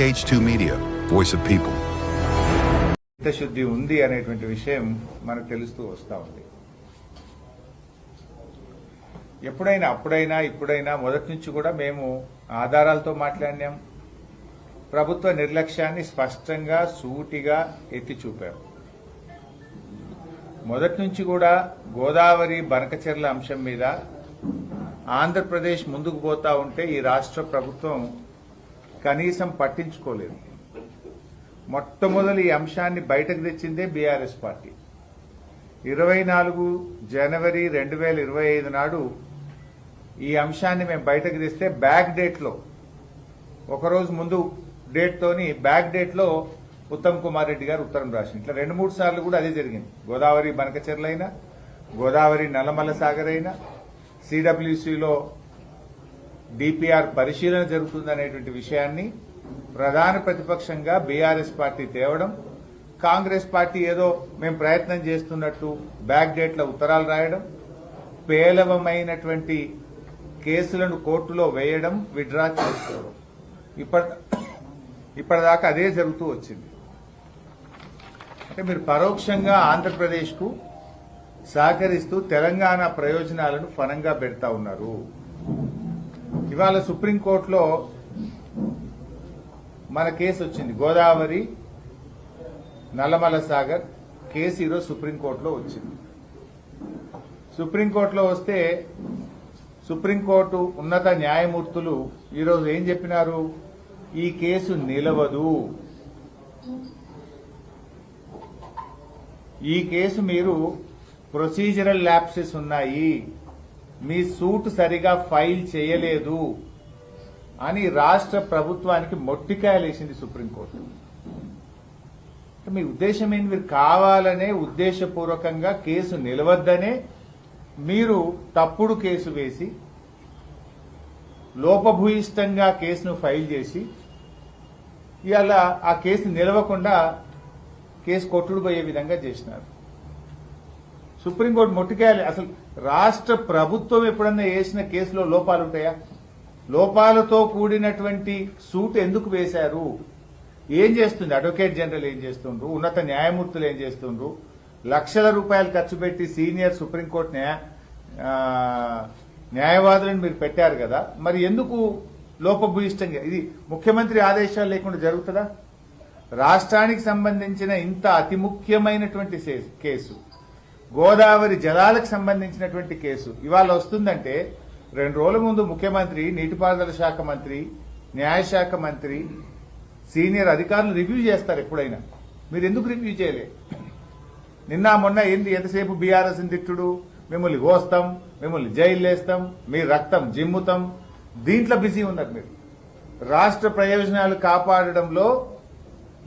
KH2 Media, voice of people. చిత్తశుద్ధి ఉంది అనేటువంటి విషయం మనకు తెలుస్తూ వస్తూ ఉంది. ఎప్పుడైనా అప్పుడైనా ఇప్పుడైనా మొదటి నుంచి కూడా మేము ఆధారాలతో మాట్లాడినాం. ప్రభుత్వ నిర్లక్ష్యాన్ని స్పష్టంగా సూటిగా ఎత్తి చూపాం. మొదటి నుంచి కూడా గోదావరి బనకచెర్ల అంశం మీద ఆంధ్రప్రదేశ్ ముందుకు పోతా ఉంటే ఈ రాష్ట్ర ప్రభుత్వం కనీసం పట్టించుకోలేదు. మొట్టమొదలు ఈ అంశాన్ని బయటకు తెచ్చిందే బీఆర్ఎస్ పార్టీ. 24 జనవరి 2025 నాడు ఈ అంశాన్ని మేము బయటకు తెస్తే బ్యాక్ డేట్లో ఒకరోజు ముందు డేట్తోని బ్యాక్ డేట్లో ఉత్తమ్ కుమార్ రెడ్డి గారు ఉత్తరం రాసింది. ఇట్లా 2-3 సార్లు కూడా అదే జరిగింది. గోదావరి బనకచెర్ల అయినా, గోదావరి నల్లమల్ల సాగర్ అయినా, సిడబ్ల్యూసీలో డిపిఆర్ పరిశీలన జరుగుతుందనేటువంటి విషయాన్ని ప్రధాన ప్రతిపక్షంగా బీఆర్ఎస్ పార్టీ తేవడం, కాంగ్రెస్ పార్టీ ఏదో మేము ప్రయత్నం చేస్తున్నట్టు బ్యాక్ డేట్లో ఉత్తరాలు రాయడం, పేలవమైనటువంటి కేసులను కోర్టులో వేయడం, విత్డ్రా చేసుకోవడం, ఇప్పటిదాకా అదే జరుగుతూ వచ్చింది. అంటే మీరు పరోక్షంగా ఆంధ్రప్రదేశ్కు సహకరిస్తూ తెలంగాణ ప్రయోజనాలను ఫలంగా పెడతా ఉన్నారు. ఇవాళ సుప్రీంకోర్టులో మన కేసు వచ్చింది. గోదావరి నల్లమల సాగర్ కేసు ఈరోజు సుప్రీంకోర్టులో వచ్చింది. సుప్రీంకోర్టులో వస్తే సుప్రీంకోర్టు ఉన్నత న్యాయమూర్తులు ఈరోజు ఏం చెప్పినారు? ఈ కేసు నిలవదు, ఈ కేసు మీరు ప్రొసీజరల్ ల్యాప్సెస్ ఉన్నాయి, మీ సూట్ సరిగా ఫైల్ చేయలేదు అని రాష్ట్ర ప్రభుత్వానికి మొట్టికాయలేసింది సుప్రీంకోర్టు. మీ ఉద్దేశం ఏంటి? మీరు కావాలనే ఉద్దేశపూర్వకంగా కేసు నిలవద్దనే మీరు తప్పుడు కేసు వేసి లోపభూయిష్టంగా కేసును ఫైల్ చేసి ఇవాళ ఆ కేసు నిలవకుండా కేసు కొట్టుడు పోయే విధంగా చేసినారు. సుప్రీంకోర్టు మొట్టికాయలే. అసలు రాష్ట్ర ప్రభుత్వం ఎప్పుడన్నా వేసిన కేసులో లోపాలు ఉంటాయా? లోపాలతో కూడినటువంటి సూట్ ఎందుకు వేశారు? ఏం చేస్తుంది అడ్వకేట్ జనరల్? ఏం చేస్తుండ్రు? ఉన్నత న్యాయమూర్తులు ఏం చేస్తుండ్రు? లక్షల రూపాయలు ఖర్చు పెట్టి సీనియర్ సుప్రీంకోర్టు న్యాయవాదులను మీరు పెట్టారు కదా, మరి ఎందుకు లోపభూయిష్టంగా? ఇది ముఖ్యమంత్రి ఆదేశాలు లేకుండా జరుగుతుందా? రాష్ట్రానికి సంబంధించిన ఇంత అతి ముఖ్యమైనటువంటి కేసు, గోదావరి జలాలకు సంబంధించినటువంటి కేసు ఇవాళ వస్తుందంటే 2 రోజుల ముందు ముఖ్యమంత్రి, నీటిపారుదల శాఖ మంత్రి, న్యాయశాఖ మంత్రి, సీనియర్ అధికారులు రివ్యూ చేస్తారు ఎప్పుడైనా. మీరు ఎందుకు రివ్యూ చేయలే? నిన్న మొన్న ఏంది ఎంతసేపు బీఆర్ఎస్ తిట్టుడు, మిమ్మల్ని కోస్తాం, మిమ్మల్ని జైలు వేస్తాం, మీ రక్తం జిమ్ముతాం, దీంట్లో బిజీ ఉన్నారు మీరు. రాష్ట్ర ప్రయోజనాలు కాపాడడంలో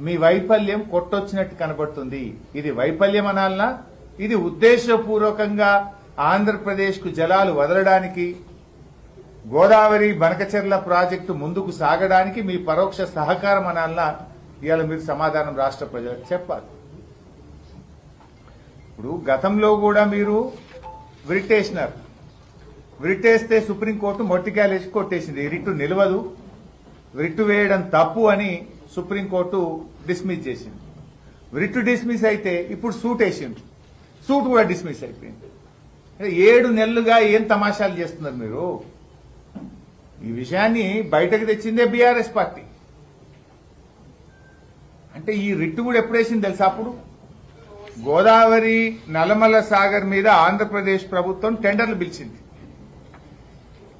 మీ వైఫల్యం కొట్టొచ్చినట్టు కనబడుతుంది. ఇది వైఫల్యం అనాలనా? ఇది ఉద్దేశపూర్వకంగా ఆంధ్రప్రదేశ్ కు జలాలు వదలడానికి, గోదావరి బనకచెర్ల ప్రాజెక్టు ముందుకు సాగడానికి మీ పరోక్ష సహకారం అనాలనా? ఇవాళ మీరు సమాధానం రాష్ట్ర ప్రజలకు చెప్పాలి. ఇప్పుడు గతంలో కూడా మీరు విరిటేసినారు. విరిటేస్తే సుప్రీంకోర్టు మొట్టికాయలేసి కొట్టేసింది. రిట్టు నిలవదు, రిట్టు వేయడం తప్పు అని సుప్రీంకోర్టు డిస్మిస్ చేసింది. రిట్టు డిస్మిస్ అయితే ఇప్పుడు సూట్ వేసింది, సూట్ కూడా డిస్మిస్ అయిపోయింది. 7 నెలలుగా ఏం తమాషాలు చేస్తున్నారు మీరు? ఈ విషయాన్ని బయటకు తెచ్చిందే బీఆర్ఎస్ పార్టీ. అంటే ఈ రిట్టు కూడా ఎప్పుడు వేసింది తెలుసా? అప్పుడు గోదావరి నల్లమల్ల సాగర్ మీద ఆంధ్రప్రదేశ్ ప్రభుత్వం టెండర్లు పిలిచింది.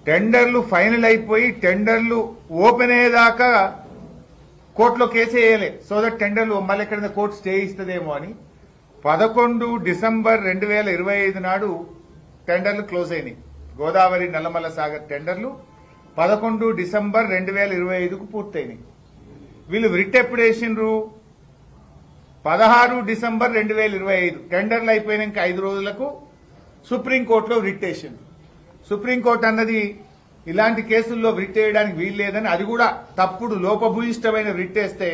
టెండర్లు ఫైనల్ అయిపోయి టెండర్లు ఓపెన్ అయ్యేదాకా కోర్టులో కేసు వేయలే. సో దట్ టెండర్లు మళ్ళీ ఎక్కడైనా కోర్టు స్టే ఇస్తుందేమో అని 11 డిసెంబర్ 2025 నాడు టెండర్లు క్లోజ్ అయినాయి. గోదావరి నల్లమల్ల సాగర్ టెండర్లు 11 డిసెంబర్ 2025కు పూర్తయినాయి. వీళ్ళు రిట్ ఎప్పుడు వేసిండ్రు? 16 డిసెంబర్ 2025. టెండర్లు అయిపోయినాక 5 రోజులకు సుప్రీంకోర్టులో రిట్ వేసిండ్రు. సుప్రీంకోర్టు అన్నది ఇలాంటి కేసుల్లో రిట్ వేయడానికి వీలు లేదని, అది కూడా తప్పుడు లోపభూయిష్టమైన రిట్ వేస్తే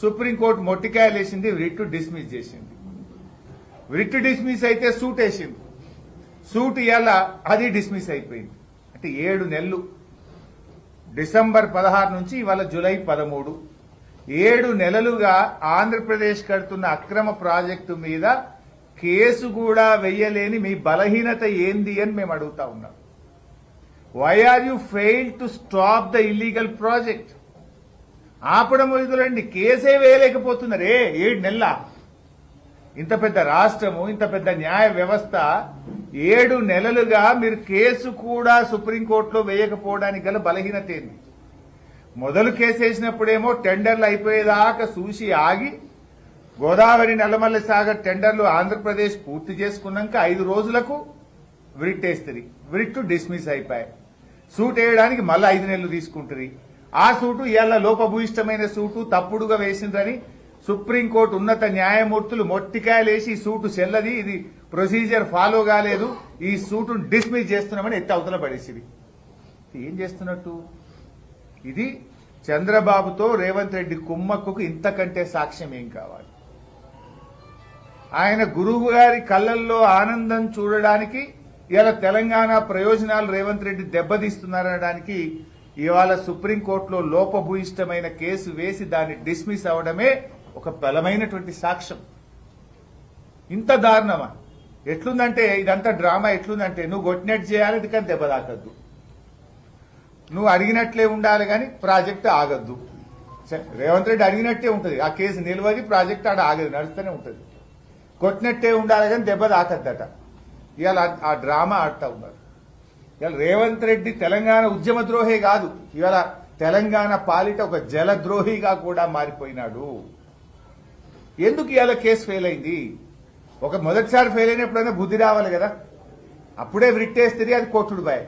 సుప్రీంకోర్టు మొట్టికాయలేసింది, రిట్ డిస్మిస్ చేసింది. రిట్ డిస్మిస్ అయితే సూట్ వేసింది, సూట్ ఇవాళ అది డిస్మిస్ అయిపోయింది. అంటే 7 నెలలు, డిసెంబర్ 16 నుంచి ఇవాళ జూలై 13, 7 నెలలుగా ఆంధ్రప్రదేశ్ కడుతున్న అక్రమ ప్రాజెక్టు మీద కేసు కూడా వెయ్యలేని మీ బలహీనత ఏంది అని మేము అడుగుతా ఉన్నాం. Why are you fail to stop the illegal project? ఆపడం వదులండి, కేసే వేయలేకపోతున్నారే 7 నెలల. ఇంత పెద్ద రాష్ట్రము, ఇంత పెద్ద న్యాయ వ్యవస్థ 7 నెలలుగా మీరు కేసు కూడా సుప్రీంకోర్టులో వేయకపోవడానికి గల బలహీనత ఏంది? మొదలు కేసేసినప్పుడేమో టెండర్లు అయిపోయేదాకా చూసి ఆగి గోదావరి నల్లమల్ల సాగర్ టెండర్లు ఆంధ్రప్రదేశ్ పూర్తి చేసుకున్నాక 5 రోజులకు విరిట్ వేస్తుంది. విరిట్ డిస్మిస్ అయిపోయాయి. సూట్ వేయడానికి మళ్ళీ 5 నెలలు తీసుకుంటుంది. ఆ సూటు ఇవాళ లోపభూయిష్టమైన సూటు తప్పుడుగా వేసిందని సుప్రీంకోర్టు ఉన్నత న్యాయమూర్తులు మొట్టికాయలేసి ఈ సూటు చెల్లది, ఇది ప్రొసీజర్ ఫాలో కాలేదు, ఈ సూటును డిస్మిస్ చేస్తున్నామని ఎత్తి అవతల పడేసింది. ఏం చేస్తున్నట్టు? ఇది చంద్రబాబుతో రేవంత్ రెడ్డి కుమ్మక్కుకు ఇంతకంటే సాక్ష్యం ఏం కావాలి? ఆయన గురువు గారి కళ్ళల్లో ఆనందం చూడడానికి ఇవాళ తెలంగాణ ప్రయోజనాలు రేవంత్ రెడ్డి దెబ్బతీస్తున్నారనడానికి ఇవాళ సుప్రీంకోర్టులో లోపభూయిష్టమైన కేసు వేసి దాన్ని డిస్మిస్ అవడమే ఒక బలమైనటువంటి సాక్ష్యం. ఇంత దారుణమా? ఎట్లుందంటే ఇదంతా డ్రామా ఎట్లుందంటే నువ్వు కొట్టినట్టు చేయాలి కానీ దెబ్బ తాకద్దు, నువ్వు అడిగినట్లే ఉండాలి కానీ ప్రాజెక్టు ఆగద్దు. రేవంత్ రెడ్డి అడిగినట్టే ఉంటుంది, ఆ కేసు నిలవది, ప్రాజెక్టు ఆడ ఆగదు, నడుస్తూనే ఉంటుంది. కొట్టినట్టే ఉండాలి కానీ దెబ్బ తాకద్దట. ఇవాళ ఆ డ్రామా ఆడుతూ ఉన్నారు. ఇవాళ రేవంత్ రెడ్డి తెలంగాణ ఉద్యమ ద్రోహే కాదు, ఇవాళ తెలంగాణ పాలిట ఒక జలద్రోహిగా కూడా మారిపోయినాడు. ఎందుకు ఇవాళ కేసు ఫెయిల్ అయింది? ఒక మొదటిసారి ఫెయిల్ అయినప్పుడైనా బుద్ధి రావాలి కదా. అప్పుడే విట్టేస్తుంది, అది కొట్టుడు బాయ్.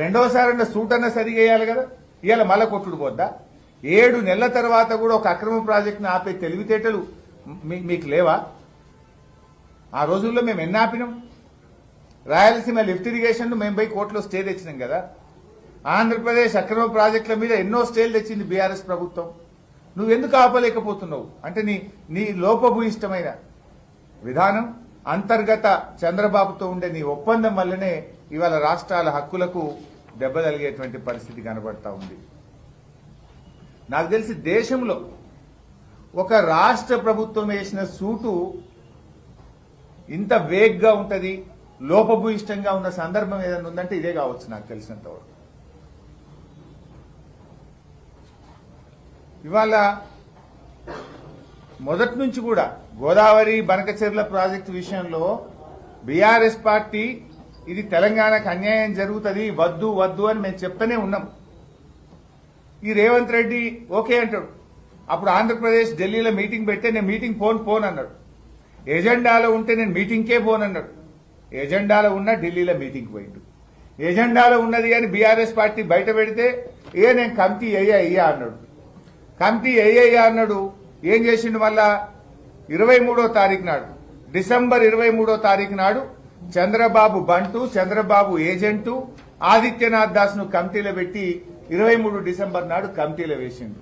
రెండోసారి అన్న సూట్ అన్న సరిగేయాలి కదా. ఇవాళ మళ్ళా కొట్టుడు పోద్దా? 7 నెలల తర్వాత కూడా ఒక అక్రమ ప్రాజెక్టును ఆపే తెలివితేటలు మీకు లేవా? ఆ రోజుల్లో మేము ఎన్ని ఆపినాం? రాయలసీమ లిఫ్ట్ ఇరిగేషన్ మేము పోయి కోర్టులో స్టే తెచ్చినాం కదా. ఆంధ్రప్రదేశ్ అక్రమ ప్రాజెక్టుల మీద ఎన్నో స్టేలు తెచ్చింది బీఆర్ఎస్ ప్రభుత్వం. నువ్వెందుకు ఆపలేకపోతున్నావు? అంటే నీ లోపభూయిష్టమైన విధానం, అంతర్గత చంద్రబాబుతో ఉండే నీ ఒప్పందం వల్లనే ఇవాళ రాష్ట్రాల హక్కులకు దెబ్బ తగిలేటువంటి పరిస్థితి కనబడతా ఉంది. నాకు తెలిసి దేశంలో ఒక రాష్ట్ర ప్రభుత్వం వేసిన సూటు ఇంత వేగ్గా ఉంటది, లోపభూయిష్టంగా ఉన్న సందర్భం ఏదైనా ఉందంటే ఇదే కావచ్చు నాకు తెలిసినంతవరకు. ఇవాళ మొదటి నుంచి కూడా గోదావరి బనకచెర్ల ప్రాజెక్టు విషయంలో బీఆర్ఎస్ పార్టీ ఇది తెలంగాణకు అన్యాయం జరుగుతుంది, వద్దు వద్దు అని మేము చెప్తూనే ఉన్నాం. ఈ రేవంత్ రెడ్డి ఓకే అంటాడు. అప్పుడు ఆంధ్రప్రదేశ్ ఢిల్లీలో మీటింగ్ పెడితే నేను మీటింగ్ పోను అన్నాడు. ఎజెండాలో ఉంటే నేను మీటింగ్కే పోనన్నాడు. ఎజెండాలో ఉన్న ఢిల్లీలో మీటింగ్ పోయిండు. ఎజెండాలో ఉన్నది అని బీఆర్ఎస్ పార్టీ బయట పెడితే నేను కమిటీ అయ్యా అన్నాడు. కమిటీ అయ్యా అన్నాడు. ఏం చేసిండు? మళ్ళా 23వ తారీఖు నాడు, డిసెంబర్ 23వ తారీఖు నాడు చంద్రబాబు బంటు, చంద్రబాబు ఏజెంటు ఆదిత్యనాథ్ దాస్ ను కమిటీలో పెట్టి 23 డిసెంబర్ నాడు కమిటీలో వేసిండు.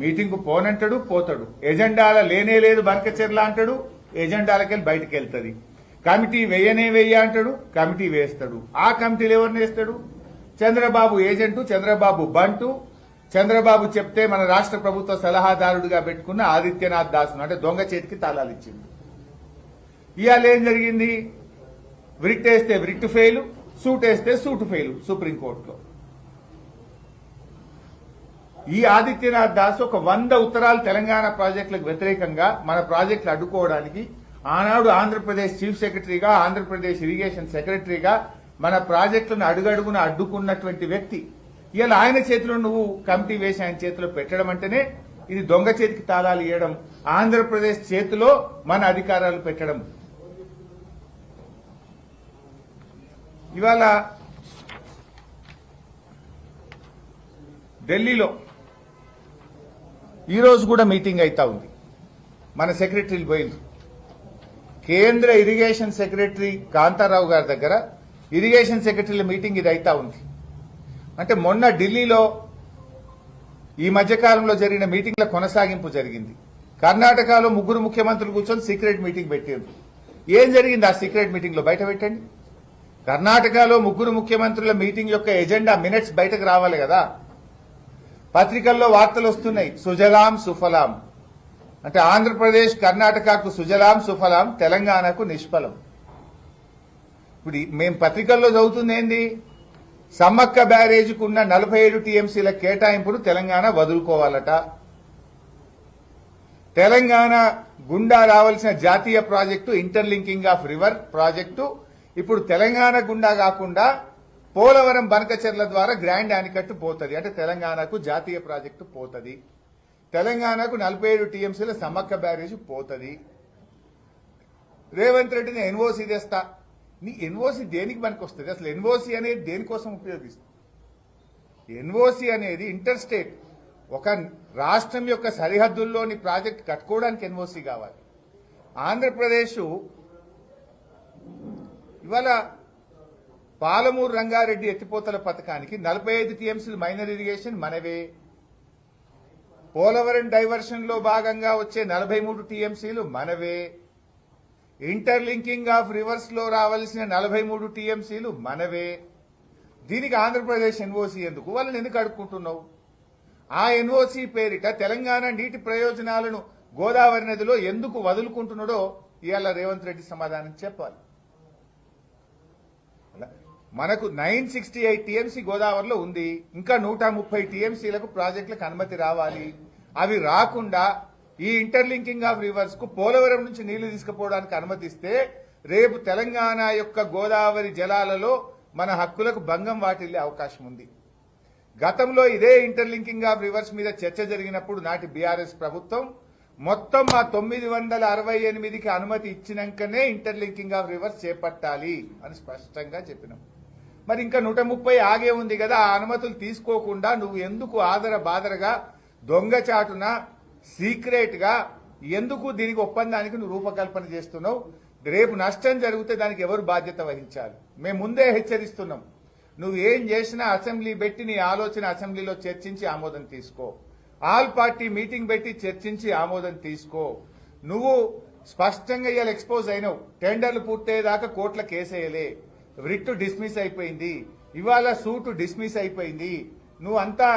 మీటింగ్ పోనంటాడు, పోతాడు. ఎజెండాల లేనే లేదు బనకచెర్ల అంటాడు, ఎజెండాలకెళ్ళి బయటకు వెళ్తుంది. కమిటీ వెయ్య అంటాడు, కమిటీ వేస్తాడు. ఆ కమిటీలు ఎవరిని వేస్తాడు? చంద్రబాబు ఏజెంటు, చంద్రబాబు బంటు, చంద్రబాబు చెప్తే మన రాష్ట్ర ప్రభుత్వ సలహాదారుడిగా పెట్టుకున్న ఆదిత్యనాథ్ దాస్ అంటే దొంగ చేతికి తాళాలు ఇచ్చింది. ఇవాళ ఏం జరిగింది? విరిట్ వేస్తే విరిట్ ఫెయిల్, సూట్ వేస్తే సూట్ ఫెయిల్ సుప్రీంకోర్టులో. ఈ ఆదిత్యనాథ్ దాస్ ఒక 100 ఉత్తరాలు తెలంగాణ ప్రాజెక్టులకు వ్యతిరేకంగా మన ప్రాజెక్టులు అడ్డుకోవడానికి ఆనాడు ఆంధ్రప్రదేశ్ చీఫ్ సెక్రటరీగా, ఆంధ్రప్రదేశ్ ఇరిగేషన్ సెక్రటరీగా మన ప్రాజెక్టులను అడుగడుగున అడ్డుకున్నటువంటి వ్యక్తి. ఇవాళ ఆయన చేతిలో నువ్వు కమిటీ వేసి ఆయన చేతిలో పెట్టడం అంటేనే ఇది దొంగ చేతికి తాళాలు ఇవ్వడం, ఆంధ్రప్రదేశ్ చేతిలో మన అధికారాలు పెట్టడం. ఇవాళ ఢిల్లీలో ఈరోజు కూడా మీటింగ్ అవుతా ఉంది. మన సెక్రటరీలు పోయింది. కేంద్ర ఇరిగేషన్ సెక్రటరీ కాంతారావు గారి దగ్గర ఇరిగేషన్ సెక్రటరీల మీటింగ్ ఇది అవుతా ఉంది. అంటే మొన్న ఢిల్లీలో ఈ మధ్యకాలంలో జరిగిన మీటింగ్ల కొనసాగింపు జరిగింది. కర్ణాటకలో 3 ముఖ్యమంత్రులు కూర్చొని సీక్రెట్ మీటింగ్ పెట్టారు. ఏం జరిగింది ఆ సీక్రెట్ మీటింగ్ లో? బయట పెట్టండి. కర్ణాటకలో 3 ముఖ్యమంత్రుల మీటింగ్ యొక్క ఎజెండా మినిట్స్ బయటకు రావాలి కదా. పత్రికల్లో వార్తలు వస్తున్నాయి, సుజలాం సుఫలాం అంటే ఆంధ్రప్రదేశ్ కర్ణాటకకు సుజలాం సుఫలాం, తెలంగాణకు నిష్ఫలం. ఇప్పుడు మేము పత్రికల్లో చదువుతుంది ఏంది, సమ్మక్క బ్యారేజీకి ఉన్న 47 టీఎంసీల కేటాయింపును తెలంగాణ వదులుకోవాలట. తెలంగాణ గుండా రావాల్సిన జాతీయ project interlinking of river project ఇప్పుడు తెలంగాణ గుండా కాకుండా పోలవరం బనకచెర్ల ద్వారా గ్రాండ్ ఆనికట్టు పోతుంది. అంటే తెలంగాణకు జాతీయ ప్రాజెక్టు పోతుంది, తెలంగాణకు 47 టీఎంసీల సమ్మక్క బ్యారేజీ పోతుంది. రేవంత్ రెడ్డిని ఎన్ఓసీ తెస్తా. నీ ఎన్ఓసీ దేనికి పనికి వస్తుంది అసలు? ఎన్ఓసీ అనేది దేనికోసం ఉపయోగిస్తుంది? ఎన్ఓసీ అనేది ఇంటర్ స్టేట్, ఒక రాష్ట్రం యొక్క సరిహద్దుల్లోని ప్రాజెక్ట్ కట్టుకోవడానికి ఎన్ఓసీ కావాలి. ఆంధ్రప్రదేశ్ ఇవాళ పాలమూరు రంగారెడ్డి ఎత్తిపోతల పథకానికి 45 టీఎంసీలు మైనర్ ఇరిగేషన్ మనవే. పోలవరం డైవర్షన్ లో భాగంగా వచ్చే 43 టీఎంసీలు మనవే. ఇంటర్లింకింగ్ ఆఫ్ రివర్స్ లో రావాల్సిన 43 టీఎంసీలు మనవే. దీనికి ఆంధ్రప్రదేశ్ ఎన్ఓసీ ఎందుకు? వాళ్ళని ఎందుకు అడుక్కుంటున్నావు? ఆ ఎన్ఓసీ పేరిట తెలంగాణ నీటి ప్రయోజనాలను గోదావరి నదిలో ఎందుకు వదులుకుంటున్నాడో ఇవాళ రేవంత్ రెడ్డి సమాధానం చెప్పాలి. మనకు 968 టీఎంసీ గోదావరిలో ఉంది, ఇంకా 130 టీఎంసీలకు ప్రాజెక్టులకు అనుమతి రావాలి. అవి రాకుండా ఈ ఇంటర్లింకింగ్ ఆఫ్ రివర్స్ కు పోలవరం నుంచి నీళ్లు తీసుకుపోవడానికి అనుమతిస్తే రేపు తెలంగాణ యొక్క గోదావరి జలాలలో మన హక్కులకు భంగం వాటిల్లే అవకాశం ఉంది. గతంలో ఇదే ఇంటర్లింకింగ్ ఆఫ్ రివర్స్ మీద చర్చ జరిగినప్పుడు నాటి బీఆర్ఎస్ ప్రభుత్వం మొత్తం ఆ 968కి అనుమతి ఇచ్చినాకనే ఇంటర్లింకింగ్ ఆఫ్ రివర్స్ చేపట్టాలి అని స్పష్టంగా చెప్పినాం. మరి ఇంకా 130 ఆగే ఉంది కదా, ఆ అనుమతులు తీసుకోకుండా నువ్వు ఎందుకు బాదరగా దొంగచాటున సీక్రెట్ గా ఎందుకు దీనికి ఒప్పందానికి నువ్వు రూపకల్పన చేస్తున్నావు? రేపు నష్టం జరిగితే దానికి ఎవరు బాధ్యత వహించాలి? మేము ముందే హెచ్చరిస్తున్నాం. నువ్వు ఏం చేసినా అసెంబ్లీ పెట్టి నీ ఆలోచన అసెంబ్లీలో చర్చించి ఆమోదం తీసుకో. ఆల్ పార్టీ మీటింగ్ పెట్టి చర్చించి ఆమోదం తీసుకో. నువ్వు స్పష్టంగా ఇవాళ ఎక్స్పోజ్ అయినావు. టెండర్లు పూర్తయ్యేదాకా కోర్టుల కేసేయలే, రిట్టు డిస్మిస్ అయిపోయింది, ఇవాళ సూటు డిస్మిస్ అయిపోయింది. నువ్వు అంతా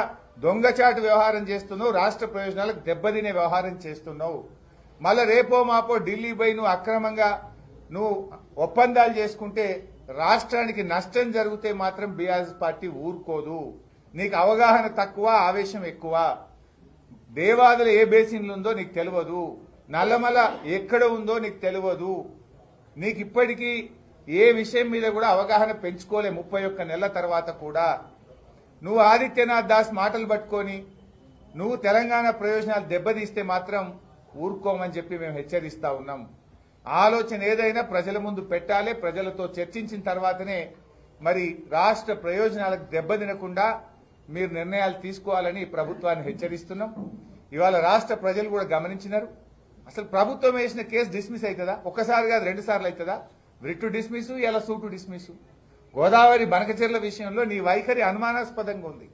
దొంగచాటు వ్యవహారం చేస్తున్నావు, రాష్ట్ర ప్రయోజనాలకు దెబ్బతినే వ్యవహారం చేస్తున్నావు. మళ్ళా రేపో మాపో ఢిల్లీ పోయి నువ్వు అక్రమంగా నువ్వు ఒప్పందాలు చేసుకుంటే రాష్ట్రానికి నష్టం జరిగితే మాత్రం బీఆర్ఎస్ పార్టీ ఊరుకోదు. నీకు అవగాహన తక్కువ, ఆవేశం ఎక్కువ. దేవాదుల ఏ బేసిన్లు ఉందో నీకు తెలియదు, నల్లమల ఎక్కడ ఉందో నీకు తెలియదు. నీకు ఇప్పటికీ ఏ విషయం మీద కూడా అవగాహన పెంచుకోలే. 31 నెలల తర్వాత కూడా నువ్వు ఆదిత్యనాథ్ దాస్ మాటలు పట్టుకొని నువ్వు తెలంగాణ ప్రయోజనాలు దెబ్బతీస్తే మాత్రం ఊరుకోమని చెప్పి మేము హెచ్చరిస్తా ఉన్నాం. ఆలోచన ఏదైనా ప్రజల ముందు పెట్టాలి, ప్రజలతో చర్చించిన తర్వాతనే మరి రాష్ట్ర ప్రయోజనాలకు దెబ్బతినకుండా మీరు నిర్ణయాలు తీసుకోవాలని ప్రభుత్వాన్ని హెచ్చరిస్తున్నాం. ఇవాళ రాష్ట్ర ప్రజలు కూడా గమనించినారు. అసలు ప్రభుత్వం వేసిన కేసు డిస్మిస్ అవుతుందా? ఒక్కసారి కాదు 2 సార్లు అవుతుందా? రిట్టు డిస్మిస్, ఇలా సూటు డిస్మిస్. గోదావరి బనకచెర్ల విషయంలో నీ వైఖరి అనుమానాస్పదంగా ఉంది.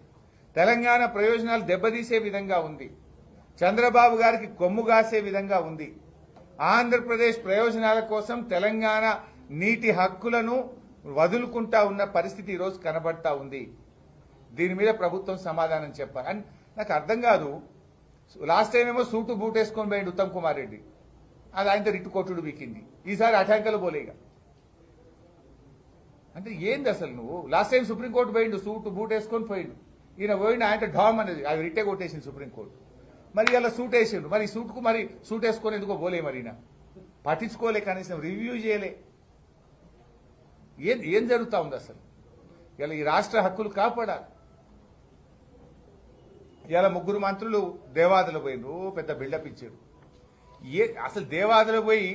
తెలంగాణ ప్రయోజనాలు దెబ్బతీసే విధంగా ఉంది. చంద్రబాబు గారికి కొమ్ము కాసే విధంగా ఉంది. ఆంధ్రప్రదేశ్ ప్రయోజనాల కోసం తెలంగాణ నీటి హక్కులను వదులుకుంటా ఉన్న పరిస్థితి ఈరోజు కనబడతా ఉంది. దీని మీద ప్రభుత్వం సమాధానం చెప్పాలి. అండ్ నాకు అర్థం కాదు, లాస్ట్ టైం ఏమో సూటు బూట్ వేసుకొని పోయింది ఉత్తమ్ కుమార్ రెడ్డి, అది ఆయనతో రిట్టు కొట్టుడు వీకింది. ఈసారి అటాంకలు పోలేగా. అంటే ఏంది అసలు? నువ్వు లాస్ట్ టైం సుప్రీంకోర్టు పోయిండు, సూటు బూట్ వేసుకొని పోయిండు. ఈయన పోయిండు, ఆయన డామ్ అనేది అది రిట్టే కొట్టేసింది సుప్రీంకోర్టు. మరి ఇలా సూట్ వేసిండు, మరి సూట్కు మరి సూట్ వేసుకొని ఎందుకో పోలే, మరి పట్టించుకోలే, కనీసం రివ్యూ చేయలే. ఏం జరుగుతా ఉంది అసలు? ఇలా ఈ రాష్ట్ర హక్కులు కాపాడాలి. ఇలా 3 మంత్రులు దేవాదులు పోయిండ్రు, పెద్ద బిల్డప్ ఇచ్చారు. అసలు దేవాదులు పోయి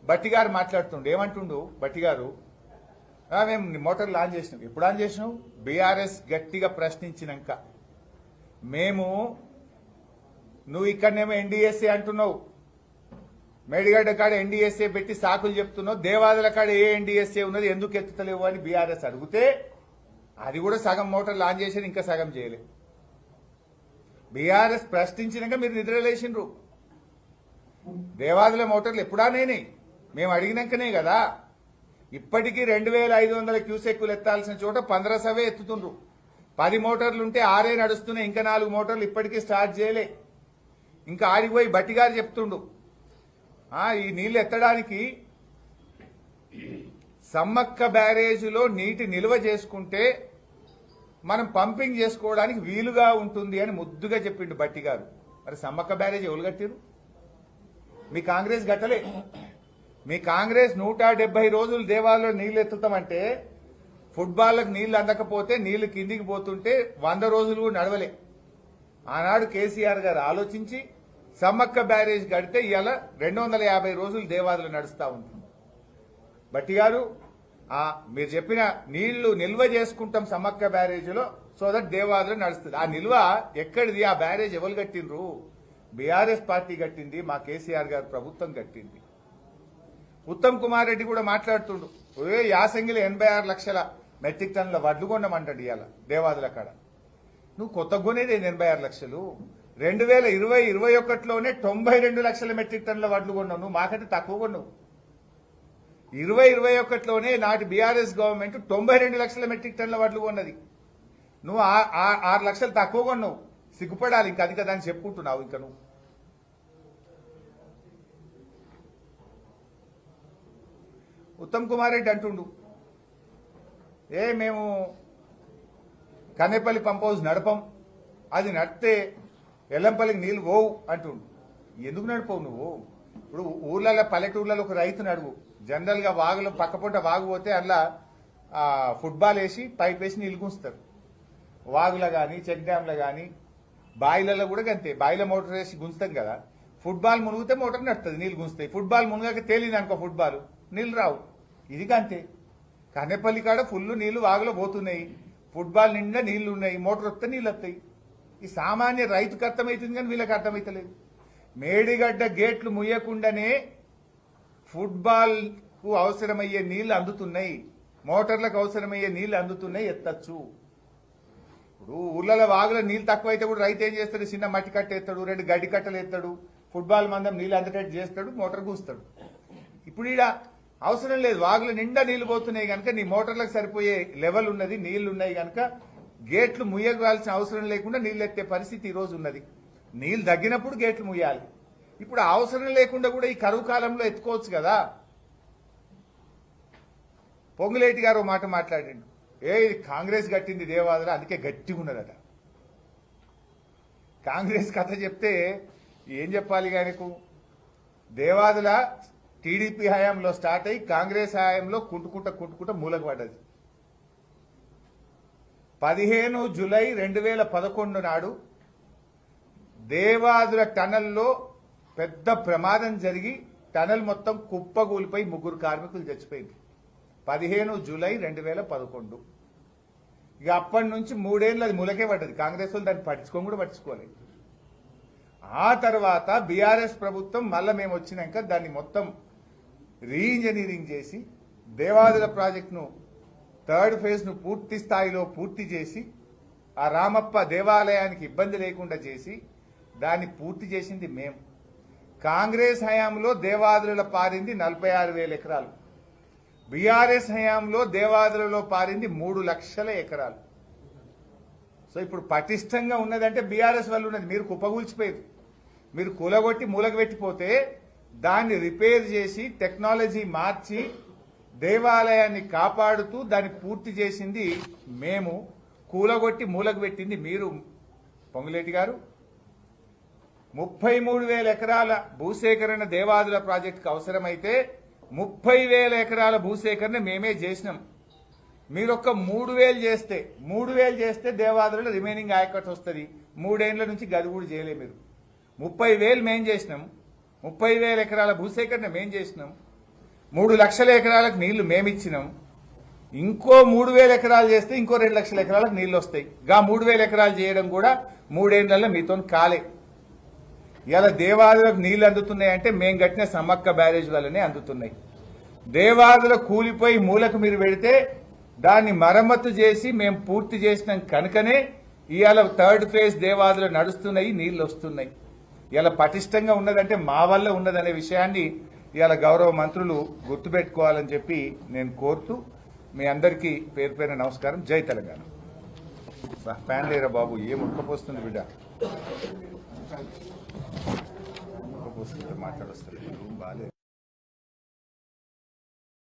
బట్టిగారు మాట్లాడుతుండు, ఏమంటుండు బట్టిగారు? మేము మోటార్ ఆన్ చేసినాం. ఎప్పుడు ఆన్ చేసినాం? బీఆర్ఎస్ గట్టిగా ప్రశ్నించినాక. నువ్వు ఇక్కడనేమో ఎన్డీఎస్ఏ అంటున్నావు, మేడిగడ్డ కాడ ఎన్డీఎస్ఏ పెట్టి సాకులు చెప్తున్నావు. దేవాదుల కాడ ఏ ఎన్డీఎస్ఏ ఉన్నది, ఎందుకు ఎత్తుతలేవు అని బీఆర్ఎస్ అడిగితే అది కూడా సగం మోటార్లు ఆన్ చేసి ఇంకా సగం చేయలే. బీఆర్ఎస్ ప్రశ్నించినాక మీరు నిద్రలేసిండ్రు. దేవాదుల మోటార్లు ఎప్పుడానేనే మేము అడిగినాకనే కదా. ఇప్పటికీ 2500 క్యూసెక్కులు ఎత్తాల్సిన చోట 1500 ఎత్తుతుండ్రు. 10 మోటార్లు ఉంటే 6 నడుస్తున్నాయి, ఇంకా 4 మోటార్లు ఇప్పటికీ స్టార్ట్ చేయలే. ఇంకా ఆడిపోయి బట్టి గారు చెప్తుండు ఈ నీళ్లు ఎత్తడానికి సమ్మక్క బ్యారేజీలో నీటి నిల్వ చేసుకుంటే మనం పంపింగ్ చేసుకోవడానికి వీలుగా ఉంటుంది అని ముద్దుగా చెప్పిండు బట్టి గారు. మరి సమ్మక్క బ్యారేజ్ ఎవరు కట్టిరు? మీ కాంగ్రెస్ గట్టలే. మీ కాంగ్రెస్ 170 రోజులు దేవాలయంలో నీళ్లు ఎత్తుతామంటే ఫుట్బాల్లకు నీళ్లు అందకపోతే నీళ్లు కిందికి పోతుంటే 100 రోజులు నడవలే. ఆనాడు కేసీఆర్ గారు ఆలోచించి సమ్మక్క బ్యారేజ్ కడితే ఇవాళ 250 రోజులు దేవాదులు నడుస్తా ఉంటుంది. బట్టి గారు మీరు చెప్పిన నీళ్లు నిల్వ చేసుకుంటాం సమ్మక్క బ్యారేజీలో, సో దట్ దేవాదులు నడుస్తుంది. ఆ నిల్వ ఎక్కడిది? ఆ బ్యారేజ్ ఎవరు కట్టిండ్రు? బీఆర్ఎస్ పార్టీ కట్టింది, మా కేసీఆర్ గారు ప్రభుత్వం కట్టింది. ఉత్తమ్ కుమార్ రెడ్డి కూడా మాట్లాడుతుండు, యాసంగిలో 86 లక్షల మెట్రిక్ టన్నుల వడ్లు కొన్నామంటాడు ఇవాళ దేవాదుల కాడ. నువ్వు కొత్త కొనేది 86 లక్షలు. 2020-21లోనే 92 లక్షల మెట్రిక్ టన్నుల వడ్లు కొన్నావు. నువ్వు మాకంటే తక్కువ కొన్నావు. 2021లోనే నాటి బీఆర్ఎస్ గవర్నమెంట్ 92 లక్షల మెట్రిక్ టన్నుల వడ్లు కొన్నది. నువ్వు 6 లక్షలు తక్కువ కొన్నావు. సిగ్గుపడాలి ఇంకా అది కదా అని చెప్పుకుంటున్నావు. ఇంకా నువ్వు ఉత్తమ్ కుమార్ రెడ్డి అంటుండు, మేము కన్నేపల్లి పంప్ హౌస్ నడపం, అది నడితే ఎల్లంపల్లికి నీళ్లు పోవు అంటుండు. ఎందుకు నడిపోవు నువ్వు? ఇప్పుడు ఊర్లలో పల్లెటూర్లలో ఒక రైతు నడువు, జనరల్ గా వాగులో పక్కపొంట వాగు పోతే అందులో ఫుట్బాల్ వేసి పైప్ వేసి నీళ్లు గుంచుతారు. వాగులో గాని చెక్ డ్యాంలో గాని బాయిలలో కూడా అంతే, బాయిల మోటార్ వేసి గుంచుతాం కదా. ఫుట్బాల్ మునిగితే మోటార్ నడుతుంది, నీళ్లు గుంచుతాయి. ఫుట్బాల్ మునగాక తేలింది అనుకో ఫుట్బాల్, నీళ్లు రావు. ఇది అంతే. కన్నెపల్లి కాడ ఫుల్ నీళ్లు వాగులో పోతున్నాయి, ఫుట్బాల్ నిండా నీళ్లు ఉన్నాయి, మోటార్ వస్తే నీళ్ళు వస్తాయి. ఈ సామాన్య రైతుకు అర్థమవుతుంది కానీ వీళ్ళకి అర్థమైతలేదు. మేడిగడ్డ గేట్లు ముయ్యకుండానే ఫుట్బాల్ కు అవసరమయ్యే నీళ్లు అందుతున్నాయి, మోటార్లకు అవసరమయ్యే నీళ్లు అందుతున్నాయి, ఎత్తచ్చు. ఇప్పుడు ఊర్లలో వాగులో నీళ్లు తక్కువైతే కూడా రైతు ఏం చేస్తాడు? చిన్న మట్టి కట్ట ఎత్తాడు, 2 గడ్డి కట్టలు ఎత్తాడు, ఫుట్బాల్ మందం నీళ్లు అందేటట్టు చేస్తాడు, మోటార్ కూస్తాడు. ఇప్పుడు ఈడ అవసరం లేదు, వాగులు నిండా నీళ్లు పోతున్నాయి కనుక నీ మోటార్లకు సరిపోయే లెవెల్ ఉన్నది, నీళ్లు ఉన్నాయి కనుక గేట్లు ముయ్యగాల్సిన అవసరం లేకుండా నీళ్లు ఎత్తే పరిస్థితి ఈ రోజు ఉన్నది. నీళ్లు తగ్గినప్పుడు గేట్లు ముయ్యాలి. ఇప్పుడు అవసరం లేకుండా కూడా ఈ కరువు కాలంలో ఎత్తుకోవచ్చు కదా. పొంగులేటి గారు మాట మాట్లాడిండు, ఇది కాంగ్రెస్ కట్టింది దేవాదుల, అందుకే గట్టిగా ఉన్నదట. కాంగ్రెస్ కథ చెప్తే ఏం చెప్పాలి ఆయనకు? దేవాదుల టీడీపీ హయాంలో స్టార్ట్ అయ్యి కాంగ్రెస్ హయాంలో కుంటుకుంట మూలకు పడ్డది. 15 జూలై 2011 నాడు దేవాదుల టనల్లో పెద్ద ప్రమాదం జరిగి టనల్ మొత్తం కుప్పగూలిపోయి 3 కార్మికులు చచ్చిపోయింది. 15 జూలై 2011. ఇక అప్పటి నుంచి 3 ఏళ్ళు అది మూలకే పడ్డది. కాంగ్రెస్ వాళ్ళు దాన్ని పట్టించుకోలేదు. ఆ తర్వాత బీఆర్ఎస్ ప్రభుత్వం మళ్ళా మేము వచ్చినాక దాన్ని మొత్తం రీఇంజనీరింగ్ చేసి దేవాదుల ప్రాజెక్టును 3rd ఫేజ్ ను పూర్తి స్థాయిలో పూర్తి చేసి ఆ రామప్ప దేవాలయానికి ఇబ్బంది లేకుండా చేసి దాన్ని పూర్తి చేసింది మేము. కాంగ్రెస్ హయాంలో దేవాదులలో పారింది 46,000 ఎకరాలు, బీఆర్ఎస్ హయాంలో దేవాదులలో పారింది 3 లక్షల ఎకరాలు. సో ఇప్పుడు పటిష్టంగా ఉన్నదంటే బీఆర్ఎస్ వల్ల ఉన్నది. మీరు కుప్పగూల్చిపోయారు, మీరు కూలగొట్టి మూలకు పెట్టిపోతే దాన్ని రిపేర్ చేసి టెక్నాలజీ మార్చి దేవాలయాన్ని కాపాడుతూ దాన్ని పూర్తి చేసింది మేము, కూలగొట్టి మూలకు పెట్టింది మీరు. పొంగులేటి గారు 33,000 ఎకరాల భూసేకరణ దేవాదుల ప్రాజెక్టుకు అవసరమైతే 30,000 ఎకరాల భూసేకరణ మేమే చేసినాం. మీరు ఒక్క 3,000 చేస్తే దేవాదులలో రిమైనింగ్ ఆయకట్టు వస్తుంది. 3 ఏళ్ల నుంచి గది కూడా చేయలే మీరు. 30,000 మేం చేసినాం, 30,000 ఎకరాల భూసేకరణ మేం చేసినాం, 3 లక్షల ఎకరాలకు నీళ్లు మేమిచ్చినాం. ఇంకో 3,000 ఎకరాలు చేస్తే ఇంకో 2 లక్షల ఎకరాలకు నీళ్లు వస్తాయి. గా 3,000 ఎకరాలు చేయడం కూడా 3 ఏళ్లలో మీతో కాలే. ఇలా దేవాదులకు నీళ్లు అందుతున్నాయంటే మేం కట్టిన సమ్మక్క బ్యారేజ్ వల్లనే అందుతున్నాయి. దేవాదుల కూలిపోయి మూలకు మీరు పెడితే దాన్ని మరమ్మతు చేసి మేము పూర్తి చేసినాం కనుకనే ఇవాళ 3rd ఫేజ్ దేవాదులు నడుస్తున్నాయి, నీళ్లు వస్తున్నాయి. ఇలా పటిష్టంగా ఉన్నదంటే మా వల్ల ఉన్నదనే విషయాన్ని ఇవాళ గౌరవ మంత్రులు గుర్తుపెట్టుకోవాలని చెప్పి నేను కోరుతూ మీ అందరికీ పేరు పేరున నమస్కారం. జై తెలంగాణ. ఫ్యాన్ లేరా బాబు, ఏం ఉడకపోస్తుంది బిడ్డ, ఉడకపోస్తుంది, మాట్లాడొస్తుంది, రూమ్ బాగాలేదు.